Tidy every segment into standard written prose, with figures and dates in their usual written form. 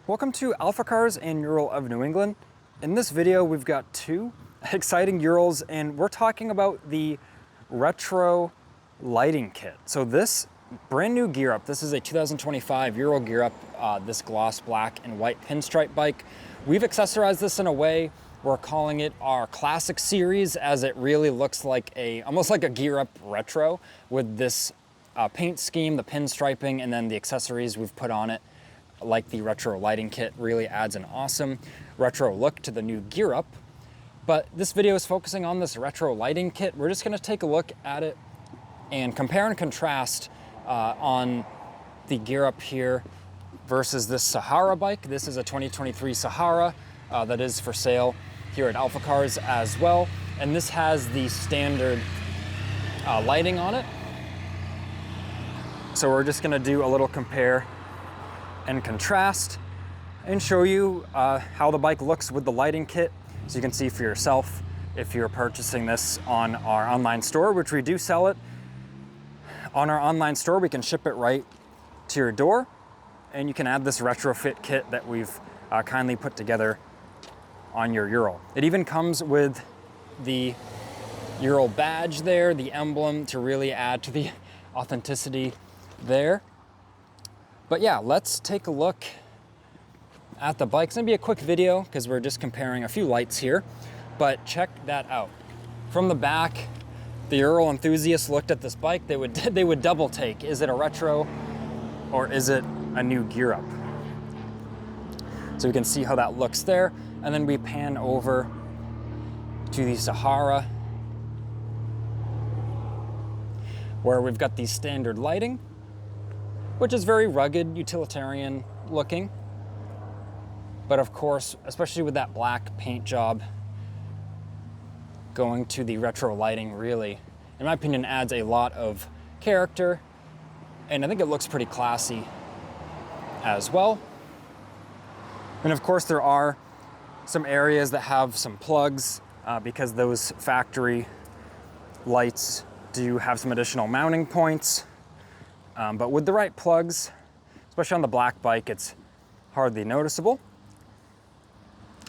Welcome to AlphaCars and Ural of New England. In this video, we've got two exciting Urals, and we're talking about the retro lighting kit. So this brand new gear up, this is a 2025 Ural gear up, this gloss black and white pinstripe bike. We've accessorized this in a way, we're calling it our classic series, as it really looks like almost like a gear up retro with this paint scheme, the pinstriping, and then the accessories we've put on it, like the retro lighting kit, really adds an awesome retro look to the new gear up. But this video is focusing on this retro lighting kit. We're just gonna take a look at it and compare and contrast on the gear up here versus this Sahara bike. This is a 2023 Sahara that is for sale here at AlphaCars as well. And this has the standard lighting on it. So we're just gonna do a little compare and contrast and show you how the bike looks with the lighting kit, so you can see for yourself if you're purchasing this on our online store, which we do sell it. On our online store, we can ship it right to your door, and you can add this retrofit kit that we've kindly put together on your Ural. It even comes with the Ural badge there, the emblem, to really add to the authenticity there. But yeah, let's take a look at the bike. It's gonna be a quick video because we're just comparing a few lights here, but check that out. From the back, the Ural enthusiasts looked at this bike, they would double take. Is it a retro or is it a new gear up? So we can see how that looks there. And then we pan over to the Sahara, where we've got the standard lighting, which is very rugged, utilitarian looking. But of course, especially with that black paint job, going to the retro lighting really, in my opinion, adds a lot of character. And I think it looks pretty classy as well. And of course, there are some areas that have some plugs because those factory lights do have some additional mounting points. But with the right plugs, especially on the black bike, it's hardly noticeable.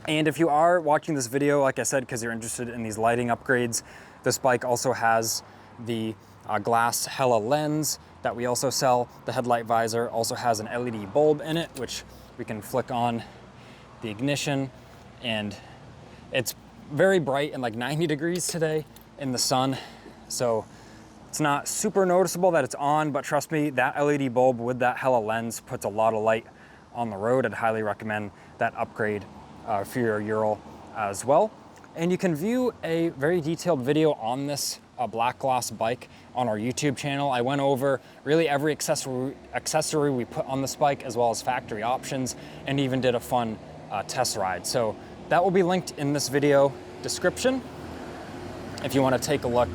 And if you are watching this video, like I said, because you're interested in these lighting upgrades, this bike also has the glass Hella lens that we also sell. The headlight visor also has an LED bulb in it, which we can flick on the ignition. And it's very bright and like 90 degrees today in the sun. So it's not super noticeable that it's on, but trust me, that LED bulb with that Hella lens puts a lot of light on the road. I'd highly recommend that upgrade for your Ural as well. And you can view a very detailed video on this black gloss bike on our YouTube channel. I went over really every accessory we put on this bike, as well as factory options, and even did a fun test ride. So that will be linked in this video description if you want to take a look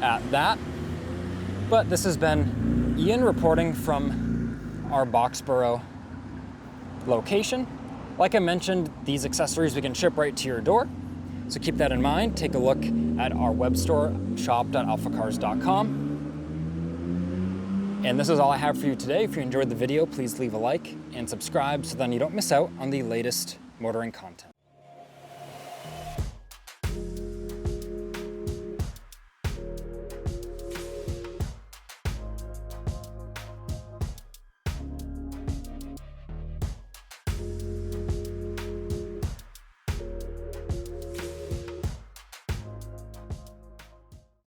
at that. But this has been Ian reporting from our Boxborough location. Like I mentioned, these accessories we can ship right to your door, so keep that in mind. Take a look at our web store, shop.alphacars.com. And this is all I have for you today. If you enjoyed the video, please leave a like and subscribe so then you don't miss out on the latest motoring content.